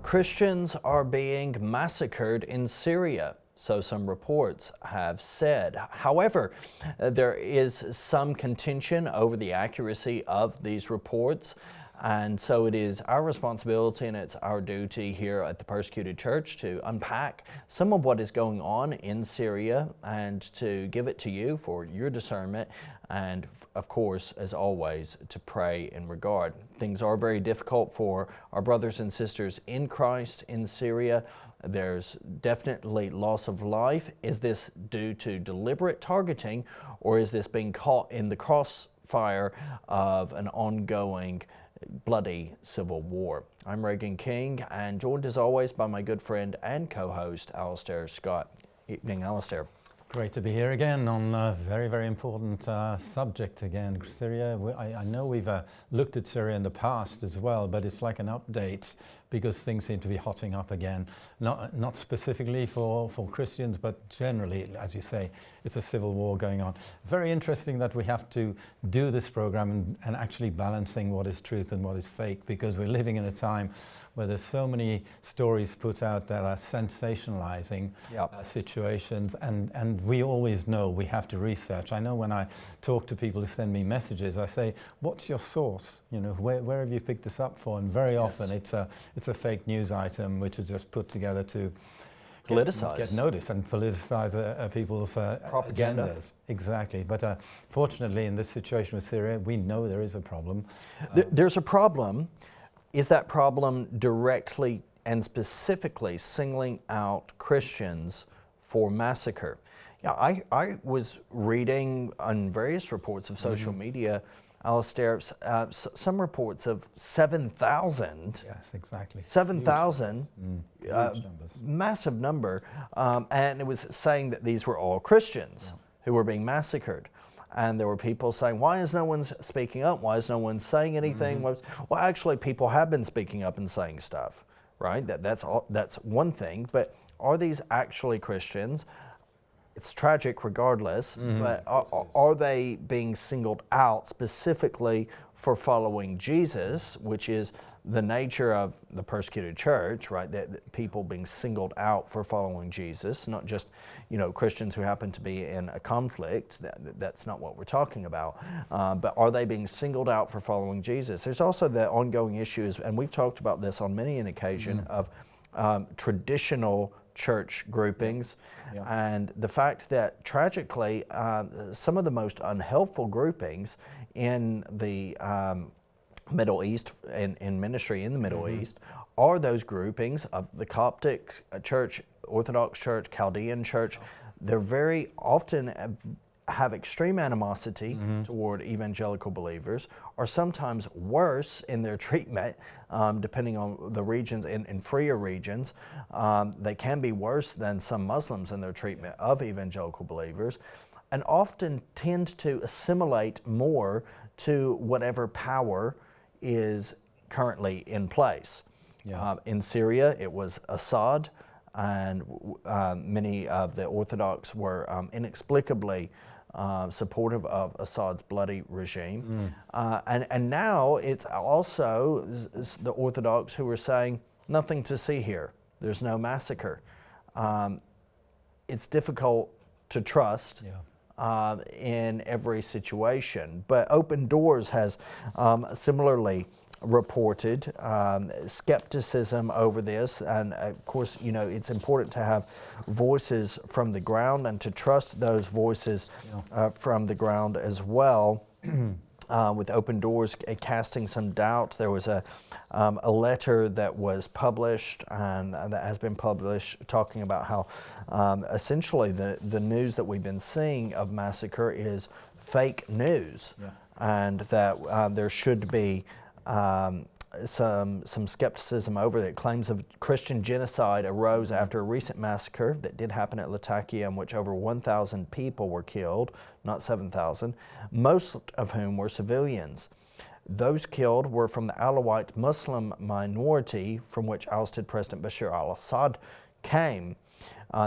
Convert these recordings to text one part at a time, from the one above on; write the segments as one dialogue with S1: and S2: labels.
S1: Christians are being massacred in Syria, so some reports have said. However, there is some contention over the accuracy of these reports. And so it is our responsibility and it's our duty here at the Persecuted Church to unpack some of what is going on in Syria and to give it to you for your discernment and, of course, as always, to pray in regard. Things are very difficult for our brothers and sisters in Christ in Syria. There's definitely loss of life. Is this due to deliberate targeting, or is this being caught in the crossfire of an ongoing bloody civil war? I'm Reagan King, and joined as always by my good friend and co-host Alistair Scott. Evening, Alistair.
S2: Great to be here again on a very, very important subject again, Syria. I know we've looked at Syria in the past as well, but it's like an update because things seem to be hotting up again. Not specifically for Christians, but generally, as you say, it's a civil war going on. Very interesting that we have to do this program and actually balancing what is truth and what is fake, because we're living in a time where there's so many stories put out that are sensationalizing situations, and we always know we have to research. I know when I talk to people who send me messages, I say, what's your source? You know, where have you picked this up for? And very often it's a fake news item which is just put together to get noticed and politicize people's agendas. Exactly. But fortunately, in this situation with Syria, we know there is a problem.
S1: There's a problem. Is that problem directly and specifically singling out Christians for massacre? Yeah, I was reading on various reports of social media, Alistair, some reports of 7,000.
S2: Yes, exactly.
S1: 7,000, massive number, and it was saying that these were all Christians who were being massacred. And there were people saying, why is no one speaking up? Why is no one saying anything? Well, actually, people have been speaking up and saying stuff, right? That's one thing, but are these actually Christians? It's tragic regardless, but are they being singled out specifically for following Jesus, which is the nature of the persecuted church, right? That people being singled out for following Jesus, not just, Christians who happen to be in a conflict. That's not what we're talking about. But are they being singled out for following Jesus? There's also the ongoing issues, and we've talked about this on many an occasion, of traditional church groupings, and the fact that tragically some of the most unhelpful groupings in the Middle East, in ministry in the Middle East, are those groupings of the Coptic Church, Orthodox Church, Chaldean Church. They're very often have extreme animosity toward evangelical believers, or sometimes worse in their treatment, depending on the regions. In freer regions, they can be worse than some Muslims in their treatment of evangelical believers, and often tend to assimilate more to whatever power is currently in place. In Syria, it was Assad, and many of the Orthodox were inexplicably supportive of Assad's bloody regime. And now it's also the Orthodox who are saying, nothing to see here. There's no massacre. It's difficult to trust in every situation. But Open Doors has similarly reported skepticism over this, and of course, it's important to have voices from the ground and to trust those voices from the ground as well. With Open Doors casting some doubt, there was a letter that was published and that has been published talking about how essentially the news that we've been seeing of massacre is fake news, and that there should be some skepticism over it. Claims of Christian genocide arose after a recent massacre that did happen at Latakia, in which over 1,000 people were killed, not 7,000, most of whom were civilians. Those killed were from the Alawite Muslim minority from which ousted President Bashar al-Assad came,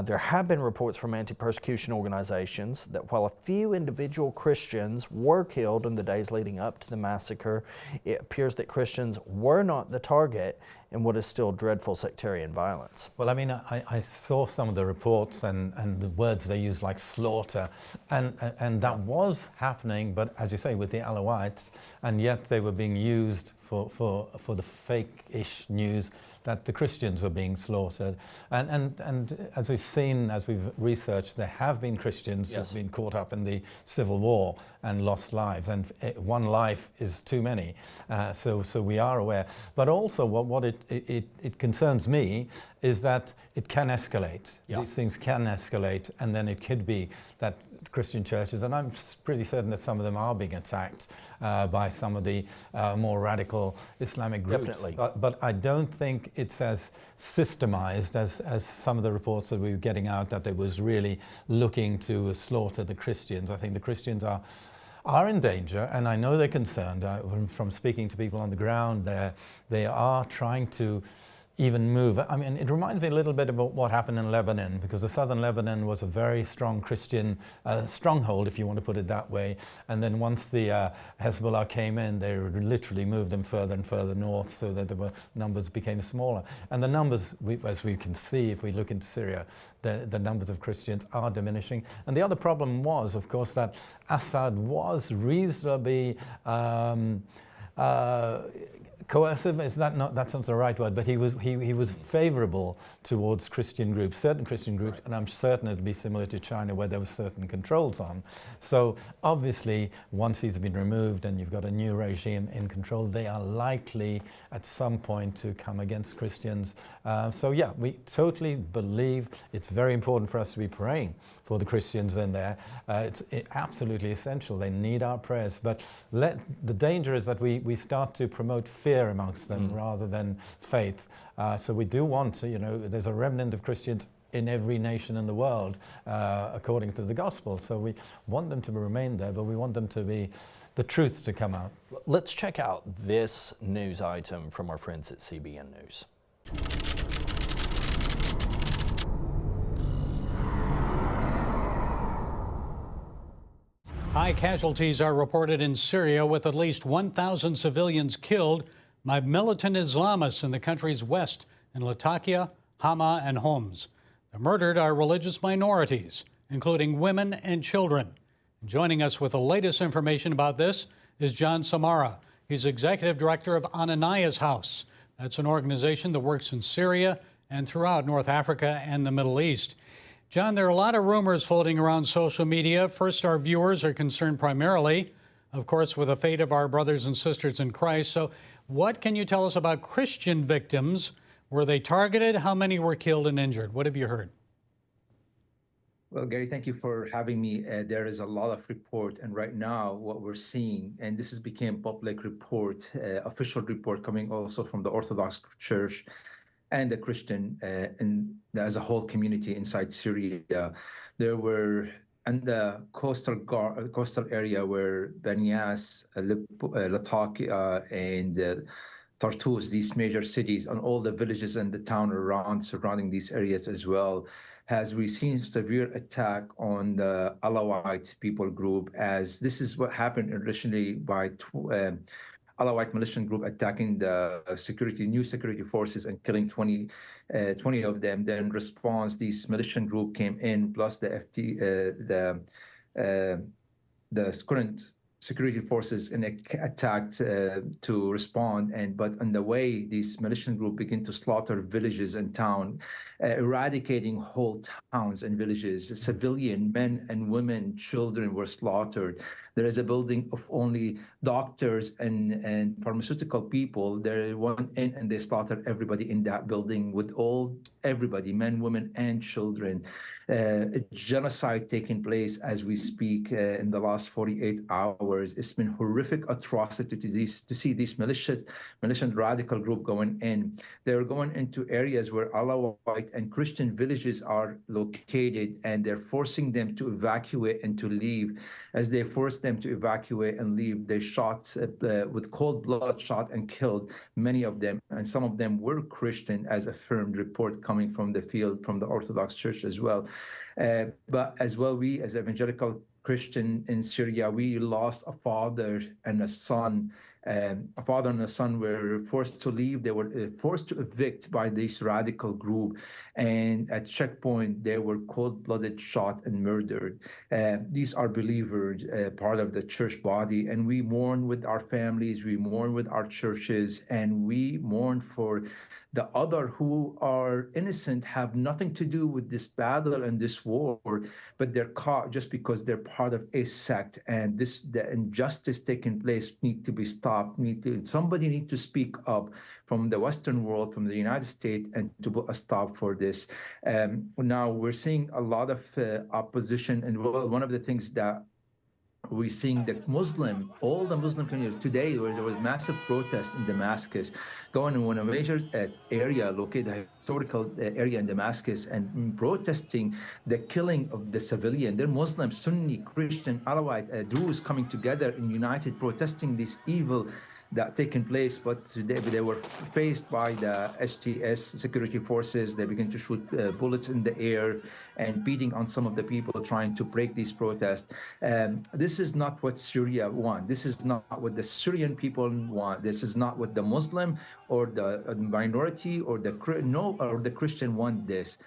S1: there have been reports from anti-persecution organizations that while a few individual Christians were killed in the days leading up to the massacre, it appears that Christians were not the target in what is still dreadful sectarian violence.
S2: Well, I mean, I saw some of the reports and the words they use, like slaughter, and that was happening, but as you say, with the Alawites, and yet they were being used for the fake-ish news that the Christians were being slaughtered. And as we've seen, as we've researched, there have been Christians who've been caught up in the civil war and lost lives, and one life is too many. So we are aware. But also what it concerns me is that it can escalate. These things can escalate, and then it could be that Christian churches, and I'm pretty certain that some of them are being attacked by some of the more radical Islamic groups.
S1: Definitely.
S2: But I don't think it's as systemized as some of the reports that we were getting out, that it was really looking to slaughter the Christians. I think the Christians are in danger, and I know they're concerned. From speaking to people on the ground, they are trying to even move. I mean, it reminds me a little bit about what happened in Lebanon, because the southern Lebanon was a very strong Christian stronghold, if you want to put it that way. And then once the Hezbollah came in, they literally moved them further and further north, so that the numbers became smaller. And the numbers, as we can see, if we look into Syria, the numbers of Christians are diminishing. And the other problem was, of course, that Assad was reasonably coercive, is that not, that's not the right word, but he was favorable towards Christian groups, certain Christian groups, and I'm certain it'd be similar to China, where there were certain controls on. So obviously, once he's been removed and you've got a new regime in control, they are likely at some point to come against Christians. So yeah, we totally believe it's very important for us to be praying for the Christians in there. It's absolutely essential. They need our prayers. But the danger is that we start to promote fear amongst them rather than faith. So we do want to, there's a remnant of Christians in every nation in the world, according to the gospel. So we want them to remain there, but we want them to be the truth to come out.
S1: Let's check out this news item from our friends at CBN News.
S3: High casualties are reported in Syria, with at least 1,000 civilians killed by militant Islamists in the country's west, in Latakia, Hama, and Homs. The murdered are religious minorities, including women and children. Joining us with the latest information about this is John Samara. He's executive director of Ananias House. That's an organization that works in Syria and throughout North Africa and the Middle East. John, there are a lot of rumors floating around social media. First, our viewers are concerned primarily, of course, with the fate of our brothers and sisters in Christ. So what can you tell us about Christian victims? Were they targeted? How many were killed and injured? What have you heard?
S4: Well, Gary, thank you for having me. There is a lot of report, and right now what we're seeing, and this has become public report, official report coming also from the Orthodox Church and the Christian and as a whole community inside Syria. There were in the coastal area where Banyas, Latakia, and Tartus, these major cities, and all the villages and the town around surrounding these areas as well, has we seen severe attack on the Alawite people group, as this is what happened originally by Alawite militant group attacking the new security forces and killing 20 of them. Then in response, this militant group came in, plus the current security forces and attacked to respond. But on the way, this militant group began to slaughter villages and town, eradicating whole towns and villages. Civilian men and women, children were slaughtered. There is a building of only doctors and pharmaceutical people. They went in and they slaughtered everybody in that building, with everybody, men, women, and children. A genocide taking place as we speak in the last 48 hours. It's been horrific atrocity to see this militant radical group going in. They're going into areas where Alawite and Christian villages are located, and they're forcing them to evacuate and to leave. As they force forced them to evacuate and leave. They shot with cold blood, shot and killed many of them, and some of them were Christian, as affirmed report coming from the field, from the Orthodox Church as well. But as well, we as evangelical Christian in Syria, we lost a father and a son. A father and a son were forced to leave. They were forced to evict by this radical group. And at checkpoint, they were cold-blooded shot and murdered. These are believers, part of the church body. And we mourn with our families, we mourn with our churches, and we mourn for the other who are innocent, have nothing to do with this battle and this war, but they're caught just because they're part of a sect. And the injustice taking place need to be stopped. Somebody need to speak up from the Western world, from the United States, and to put a stop for this. Now we're seeing a lot of opposition, and one of the things that we're seeing all the Muslim community today, where there was massive protest in Damascus, going in a major area, located a historical area in Damascus, and protesting the killing of the civilian. They're Muslim, Sunni, Christian, Alawite, Druze coming together and united, protesting this evil that taken place. But today they were faced by the HTS security forces. They began to shoot bullets in the air and beating on some of the people trying to break these protests. This is not what Syria wants. This is not what the Syrian people want. This is not what the Muslim or the minority or the Christian want this.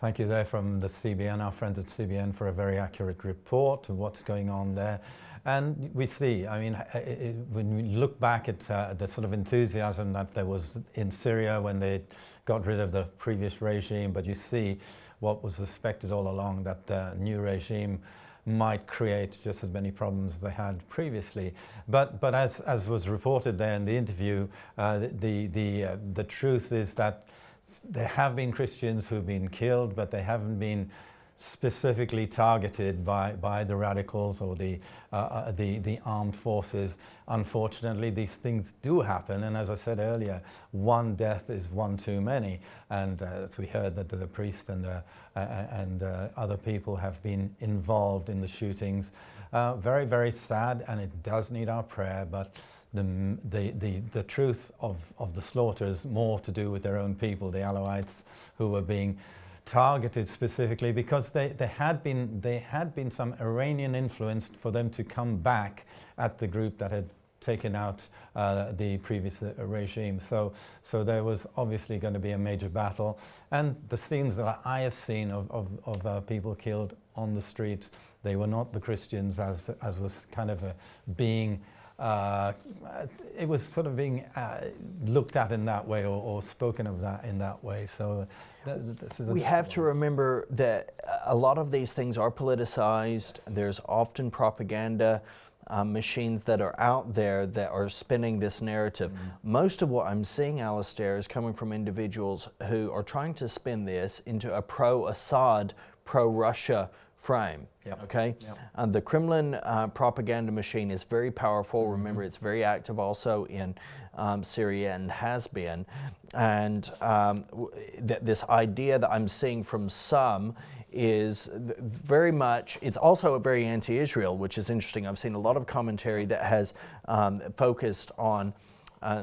S2: Thank you there from the CBN, our friends at CBN, for a very accurate report of what's going on there. And we see, I mean, when we look back at the sort of enthusiasm that there was in Syria when they got rid of the previous regime, but you see what was suspected all along, that the new regime might create just as many problems as they had previously. But as was reported there in the interview, the truth is that there have been Christians who've been killed, but they haven't been specifically targeted by the radicals or the armed forces. Unfortunately, these things do happen, and as I said earlier, one death is one too many. And as we heard, that the priest and other people have been involved in the shootings. Very, very sad, and it does need our prayer. But the truth of the slaughter is more to do with their own people, the Alawites, who were being targeted specifically because there had been some Iranian influence for them to come back at the group that had taken out the previous regime. So there was obviously going to be a major battle, and the scenes that I have seen of people killed on the streets, they were not the Christians as was kind of being. It was sort of being looked at in that way, or spoken of that in that way. So this is
S1: we have to remember that a lot of these things are politicized. Yes. There's often propaganda machines that are out there that are spinning this narrative. Mm-hmm. Most of what I'm seeing, Alistair, is coming from individuals who are trying to spin this into a pro-Assad, pro-Russia frame. Yep. Okay. Yep. The Kremlin propaganda machine is very powerful. Mm-hmm. Remember, it's very active also in Syria and has been. And this idea that I'm seeing from some is very much, it's also very anti-Israel, which is interesting. I've seen a lot of commentary that has focused on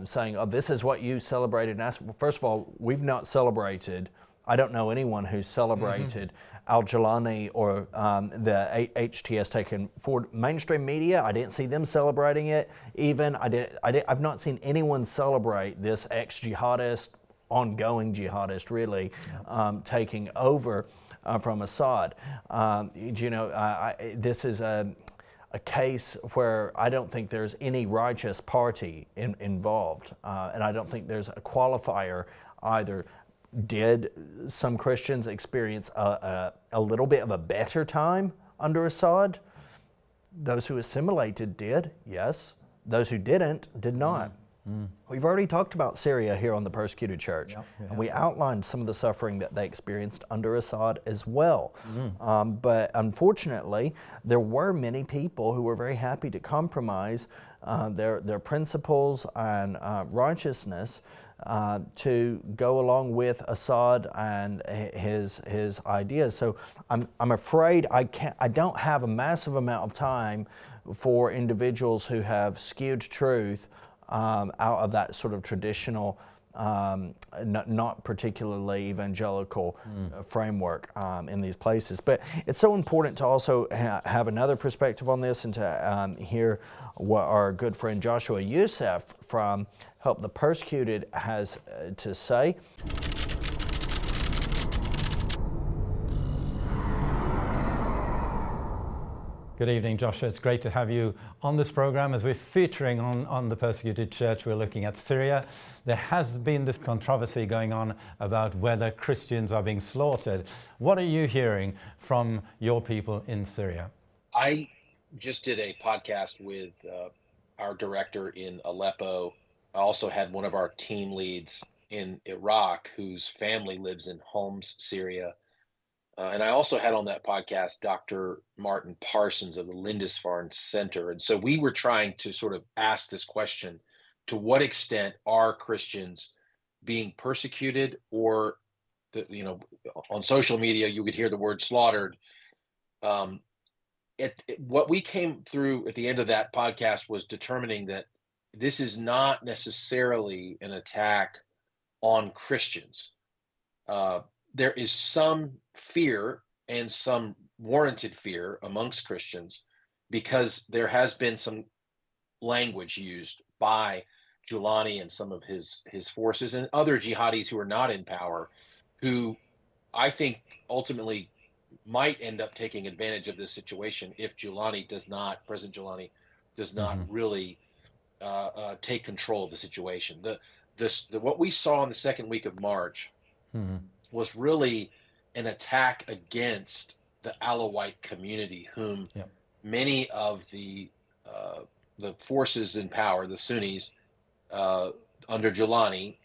S1: saying, oh, this is what you celebrated. And first of all, we've not celebrated. I don't know anyone who's celebrated Al-Jalani or the HTS taken forward. Mainstream media, I didn't see them celebrating it. Even I've not seen anyone celebrate this ex-jihadist, ongoing jihadist, really, taking over from Assad. This is a case where I don't think there's any righteous party involved, and I don't think there's a qualifier either. Did some Christians experience a little bit of a better time under Assad? Those who assimilated did, yes. Those who didn't, did not. We've already talked about Syria here on the Persecuted Church, and we outlined some of the suffering that they experienced under Assad as well. But unfortunately, there were many people who were very happy to compromise their principles and righteousness to go along with Assad and his ideas. So I'm afraid I don't have a massive amount of time for individuals who have skewed truth out of that sort of traditional, not particularly evangelical framework in these places. But it's so important to also have another perspective on this and to hear what our good friend Joshua Youssef from Help the Persecuted has to say.
S2: Good evening, Joshua. It's great to have you on this program as we're featuring on the Persecuted Church. We're looking at Syria. There has been this controversy going on about whether Christians are being slaughtered. What are you hearing from your people in Syria?
S5: I just did a podcast with our director in Aleppo. I also had one of our team leads in Iraq whose family lives in Homs, Syria. And I also had on that podcast Dr. Martin Parsons of the Lindisfarne Center. And so we were trying to sort of ask this question: to what extent are Christians being persecuted, or, on social media, you could hear the word slaughtered. What we came through at the end of that podcast was determining that this is not necessarily an attack on Christians. There is some fear, and some warranted fear, amongst Christians, because there has been some language used by Julani and some of his forces and other jihadis who are not in power, who I think ultimately might end up taking advantage of this situation if President Julani does not really take control of the situation. What we saw in the second week of March was really an attack against the Alawite community, whom many of the forces in power, the Sunnis, under Julani,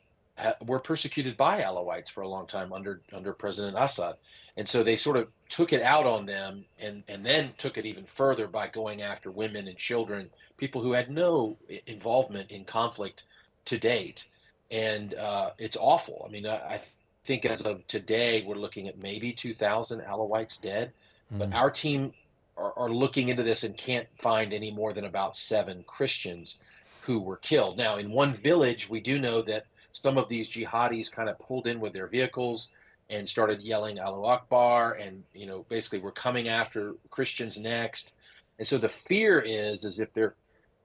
S5: were persecuted by Alawites for a long time under President Assad. And so they sort of took it out on them, and then took it even further by going after women and children, people who had no involvement in conflict to date. And it's awful. I mean, I think as of today, we're looking at maybe 2,000 Alawites dead. But our team are looking into this and can't find any more than about 7 Christians who were killed. Now, in one village, we do know that some of these jihadis kind of pulled in with their vehicles and started yelling Allahu Akbar, and basically we're coming after Christians next. And so the fear is if they're,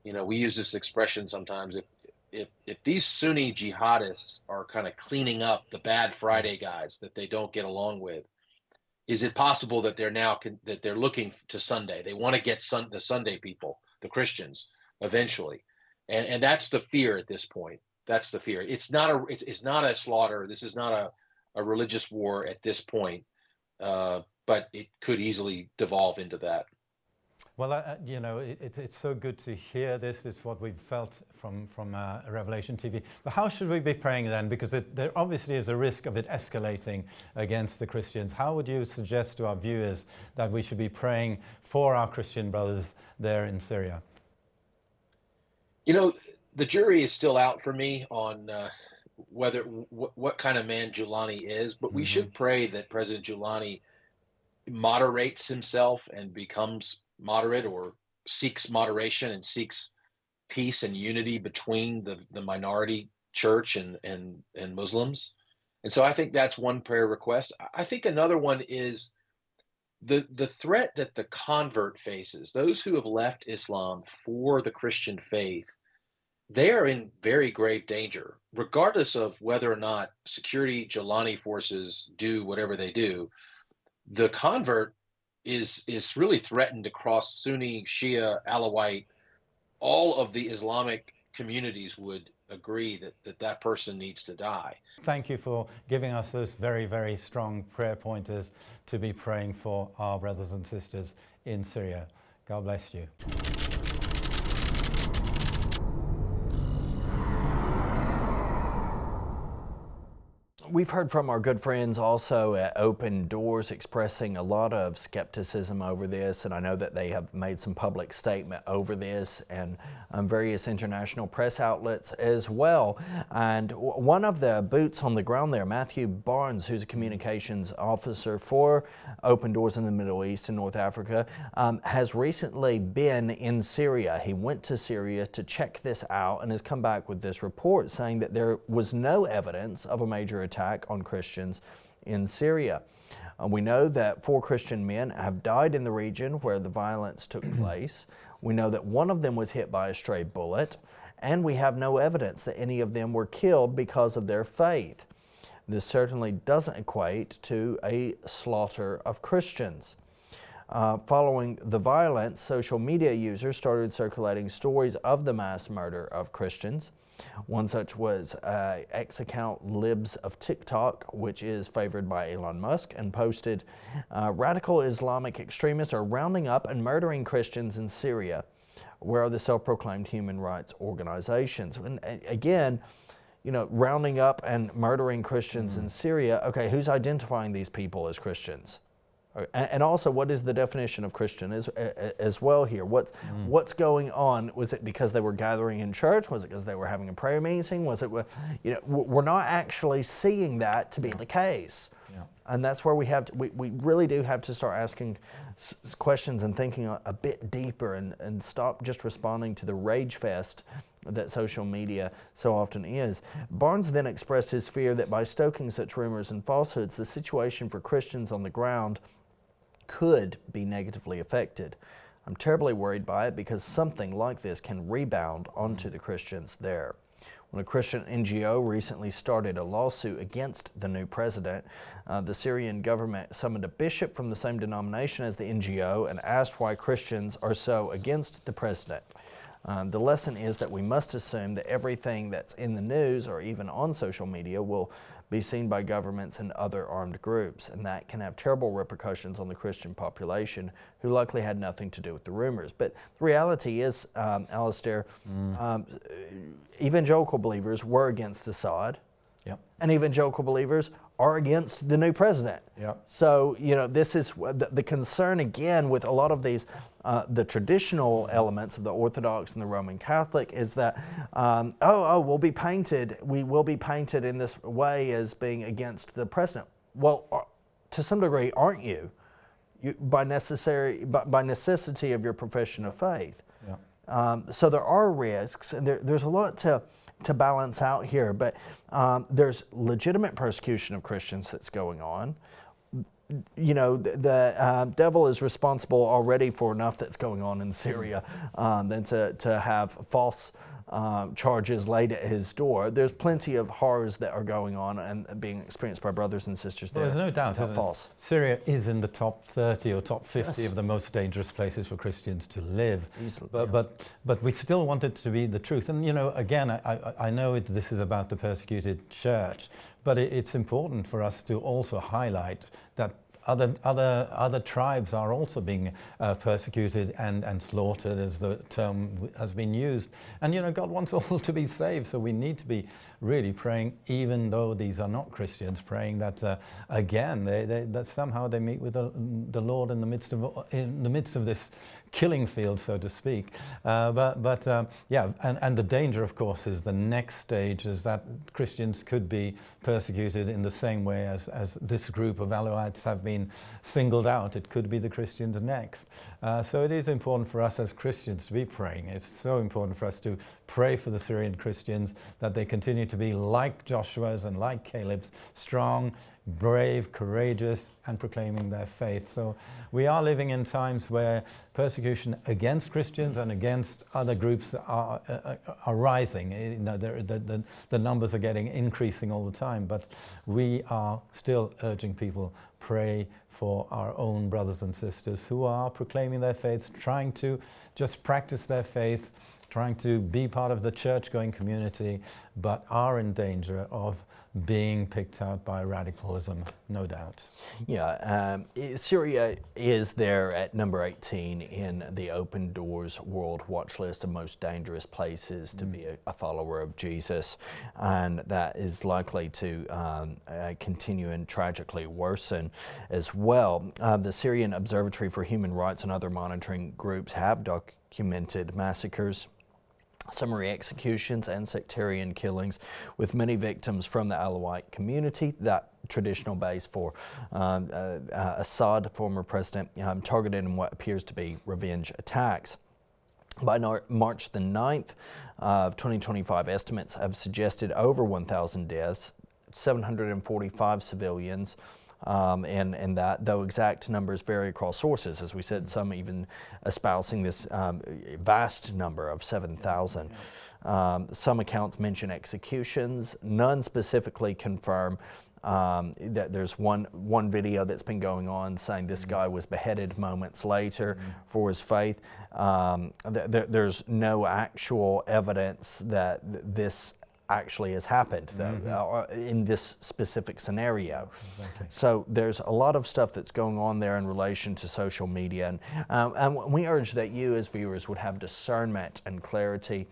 S5: we use this expression sometimes, if these Sunni jihadists are kind of cleaning up the bad Friday guys that they don't get along with, is it possible that they're looking to Sunday? They want to get the Sunday people, the Christians, eventually, and that's the fear at this point. That's the fear. It's not a slaughter. This is not a religious war at this point, but it could easily devolve into that.
S2: Well, it's so good to hear this. It's what we've felt from Revelation TV. But how should we be praying then? Because there obviously is a risk of it escalating against the Christians. How would you suggest to our viewers that we should be praying for our Christian brothers there in Syria?
S5: The jury is still out for me on what kind of man Julani is, but we should pray that President Julani moderates himself and becomes moderate, or seeks moderation and seeks peace and unity between the minority church and Muslims. And so I think that's one prayer request. I think another one is the threat that the convert faces, those who have left Islam for the Christian faith. They are in very grave danger, regardless of whether or not security Julani forces do whatever they do. The convert is really threatened across Sunni, Shia, Alawite. All of the Islamic communities would agree that person needs to die.
S2: Thank you for giving us those very, very strong prayer pointers to be praying for our brothers and sisters in Syria. God bless you.
S1: We've heard from our good friends also at Open Doors expressing a lot of skepticism over this, and I know that they have made some public statement over this, and various international press outlets as well. And one of the boots on the ground there, Matthew Barnes, who's a communications officer for Open Doors in the Middle East and North Africa, has recently been in Syria. He went to Syria to check this out and has come back with this report saying that there was no evidence of a major attack on Christians in Syria. We know that 4 Christian men have died in the region where the violence took place. We know that one of them was hit by a stray bullet, and we have no evidence that any of them were killed because of their faith. This certainly doesn't equate to a slaughter of Christians. Following the violence, social media users started circulating stories of the mass murder of Christians. One such was ex-account Libs of TikTok, which is favored by Elon Musk, and posted, radical Islamic extremists are rounding up and murdering Christians in Syria. Where are the self-proclaimed human rights organizations? And again, you know, rounding up and murdering Christians in Syria. Okay, who's identifying these people as Christians? And also, what is the definition of Christian as well here? What's going on? Was it because they were gathering in church? Was it because they were having a prayer meeting? Was it, you know, we're not actually seeing that to be the case. Yeah. And that's where we have to, we really do have to start asking questions and thinking a bit deeper and stop just responding to the rage fest that social media so often is. Barnes then expressed his fear that by stoking such rumors and falsehoods, the situation for Christians on the ground could be negatively affected. I'm terribly worried by it because something like this can rebound onto the Christians there. When a Christian NGO recently started a lawsuit against the new president, the Syrian government summoned a bishop from the same denomination as the NGO and asked why Christians are so against the president. The lesson is that we must assume that everything that's in the news or even on social media will be seen by governments and other armed groups, and that can have terrible repercussions on the Christian population who likely had nothing to do with the rumors. But the reality is, Alistair, evangelical believers were against Assad, and evangelical believers are against the new president. So, you know, this is the concern again with a lot of these, the traditional elements of the Orthodox and the Roman Catholic is that, we will be painted in this way as being against the president. Well, to some degree, aren't you? By necessity of your profession of faith. So there are risks, and there's a lot to balance out here, but there's legitimate persecution of Christians that's going on. You know, the devil is responsible already for enough that's going on in Syria than to have false charges laid at his door. There's plenty of horrors that are going on and being experienced by brothers and sisters there.
S2: There's no doubt, false. Syria is in the top 30 or top 50 of the most dangerous places for Christians to live. Easily, but we still want it to be the truth. And, you know, again, I know this is about the persecuted church, but it's important for us to also highlight that other tribes are also being persecuted and slaughtered, as the term has been used. And, you know, God wants all to be saved, so we need to be really praying, even though these are not Christians, praying that, again, that somehow they meet with the Lord in the midst of this killing field, so to speak. Yeah, and the danger, of course, is the next stage is that Christians could be persecuted in the same way as this group of Alawites have been singled out. It could be the Christians next. So it is important for us as Christians to be praying. It's so important for us to pray for the Syrian Christians, that they continue to be like Joshua's and like Caleb's, strong, brave, courageous, and proclaiming their faith. So we are living in times where persecution against Christians and against other groups are rising. You know, the numbers are increasing all the time, but we are still urging people, pray for our own brothers and sisters who are proclaiming their faith, trying to just practice their faith, trying to be part of the church-going community, but are in danger of being picked out by radicalism, no doubt.
S1: Yeah, Syria is there at number 18 in the Open Doors World Watch List of most dangerous places to be a follower of Jesus, and that is likely to continue and tragically worsen as well. The Syrian Observatory for Human Rights and other monitoring groups have documented massacres, summary executions, and sectarian killings, with many victims from the Alawite community, that traditional base for Assad, former president, targeted in what appears to be revenge attacks. By March the 9th of 2025, estimates have suggested over 1,000 deaths, 745 civilians, and that, though exact numbers vary across sources, as we said, some even espousing this vast number of 7,000. Some accounts mention executions. None specifically confirm that there's one video that's been going on saying this guy was beheaded moments later for his faith. There's no actual evidence that this actually has happened in this specific scenario.
S2: Exactly.
S1: So there's a lot of stuff that's going on there in relation to social media, and we urge that you as viewers would have discernment and clarity.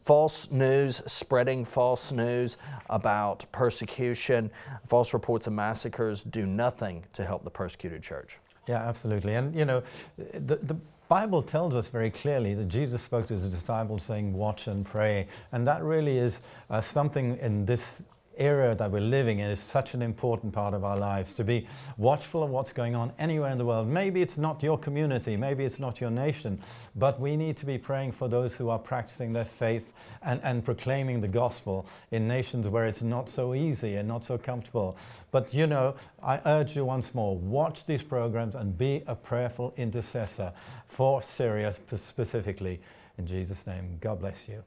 S1: False news, spreading false news about persecution, false reports of massacres do nothing to help the persecuted church.
S2: Yeah, absolutely. And you know, the Bible tells us very clearly that Jesus spoke to his disciples saying, watch and pray. And that really is something in this era that we're living in is such an important part of our lives, to be watchful of what's going on anywhere in the world. Maybe it's not your community, maybe it's not your nation, but we need to be praying for those who are practicing their faith and proclaiming the gospel in nations where it's not so easy and not so comfortable. But you know, I urge you once more, watch these programs and be a prayerful intercessor for Syria specifically. In Jesus' name, God bless you.